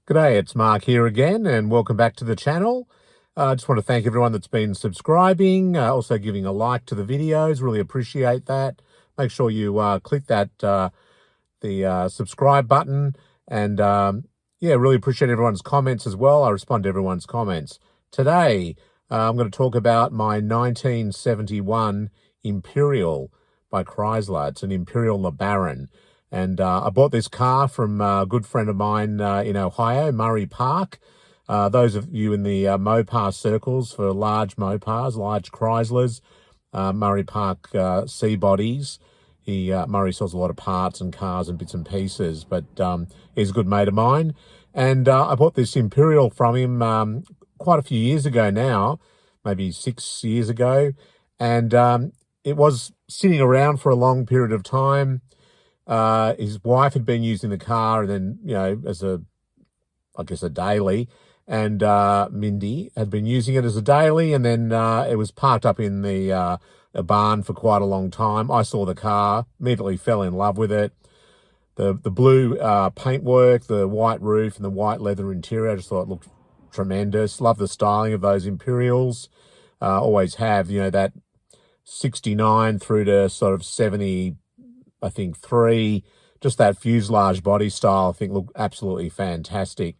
G'day, it's Mark here again, and welcome back to the channel. I just want to thank everyone that's been subscribing, also giving a like to the videos. Really appreciate that. Make sure you click that the subscribe button, and yeah, really appreciate everyone's comments as well. I respond to everyone's comments. Today, I'm going to talk about my 1971 Imperial by Chrysler. It's an Imperial LeBaron. And I bought this car from a good friend of mine in Ohio, Murray Park. Those of you in the Mopar circles for large Mopars, large Chryslers, Murray Park C-bodies. Murray sells a lot of parts and cars and bits and pieces, but he's a good mate of mine. And I bought this Imperial from him quite a few years ago now, maybe 6 years ago. And it was sitting around for a long period of time. His wife had been using the car, and then, as I guess a daily, and Mindy had been using it as a daily, and then it was parked up in the a barn for quite a long time. I saw the car, immediately fell in love with it. The blue paintwork, the white roof, and the white leather interior, I just thought it looked tremendous. Love the styling of those Imperials. Always have, that 69 through to sort of 70, I think 3, just that fuselage body style, I think looked absolutely fantastic.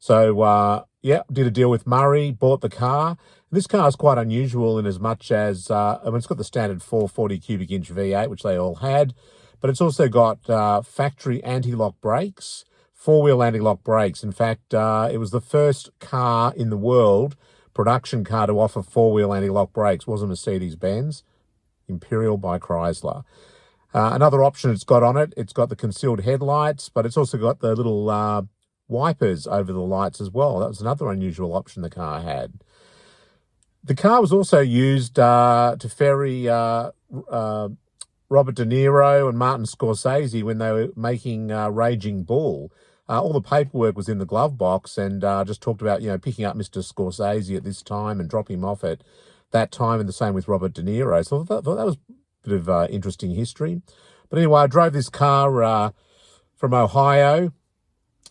So, yeah, did a deal with Murray, bought the car. This car is quite unusual in as much as, it's got the standard 440 cubic inch V8, which they all had, but it's also got factory anti-lock brakes, four-wheel anti-lock brakes. In fact, it was the first car in the world, production car, to offer four-wheel anti-lock brakes. It wasn't Mercedes-Benz, Imperial by Chrysler. Another option it's got on it, it's got the concealed headlights, but it's also got the little wipers over the lights as well. That was another unusual option the car had. The car was also used to ferry Robert De Niro and Martin Scorsese when they were making Raging Bull. All the paperwork was in the glove box, and just talked about, picking up Mr. Scorsese at this time and dropping him off at that time, and the same with Robert De Niro. So I thought that was bit of interesting history. But anyway, I drove this car from Ohio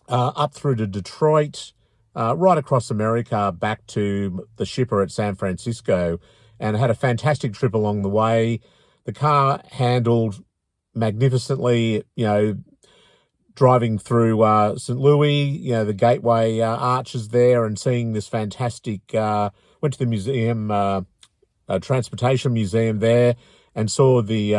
up through to Detroit, right across America, back to the shipper at San Francisco, and had a fantastic trip along the way. The car handled magnificently, driving through St. Louis, the Gateway arches there, and seeing this fantastic, went to the museum, transportation museum there, and saw the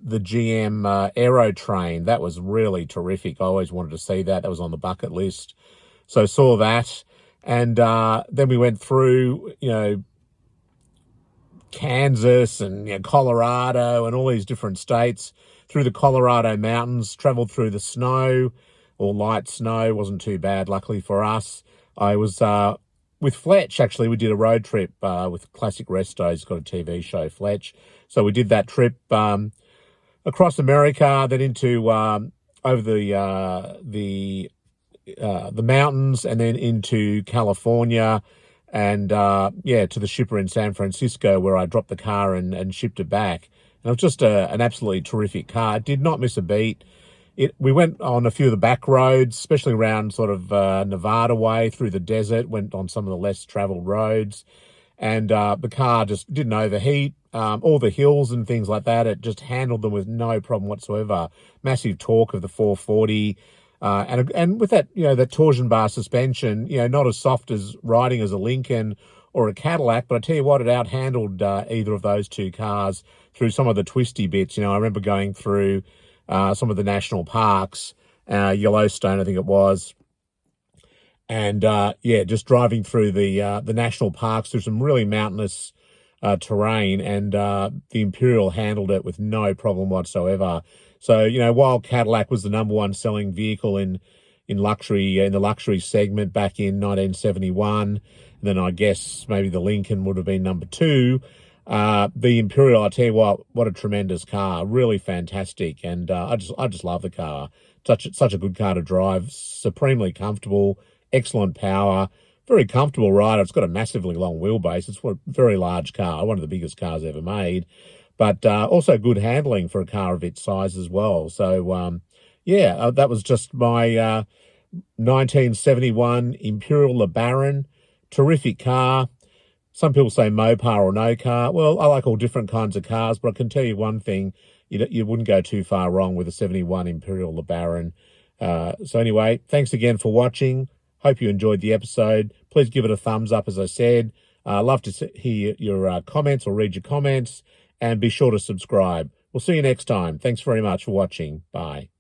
GM Aero train. That was really terrific. I always wanted to see that. That was on the bucket list. So saw that. And then we went through, Kansas and Colorado and all these different states, through the Colorado mountains, traveled through the snow, or light snow. Wasn't too bad, luckily for us. I was with Fletch, actually. We did a road trip with Classic Resto. He's got a TV show, Fletch. So we did that trip across America, then into over the mountains, and then into California, and to the shipper in San Francisco, where I dropped the car and shipped it back. And it was just an absolutely terrific car. It did not miss a beat. We went on a few of the back roads, especially around sort of Nevada way, through the desert, went on some of the less traveled roads, and the car just didn't overheat. All the hills and things like that, it just handled them with no problem whatsoever. Massive torque of the 440, and with that, that torsion bar suspension, not as soft as riding as a Lincoln or a Cadillac, but I tell you what, it outhandled either of those two cars through some of the twisty bits. I remember going through some of the national parks, Yellowstone, I think it was. And just driving through the national parks through some really mountainous terrain, and the Imperial handled it with no problem whatsoever. So, while Cadillac was the number one selling vehicle in luxury, in the luxury segment back in 1971, then I guess maybe the Lincoln would have been number 2. The Imperial, I tell you what a tremendous car, really fantastic, and I just love the car. Such a good car to drive, supremely comfortable, excellent power, very comfortable rider. It's got a massively long wheelbase. It's a very large car, one of the biggest cars ever made, but also good handling for a car of its size as well. So that was just my 1971 Imperial LeBaron, terrific car. Some people say Mopar or no car. Well, I like all different kinds of cars, but I can tell you one thing, you wouldn't go too far wrong with a 71 Imperial LeBaron. So anyway, thanks again for watching. Hope you enjoyed the episode. Please give it a thumbs up, as I said. Love to hear your comments or read your comments, and be sure to subscribe. We'll see you next time. Thanks very much for watching. Bye.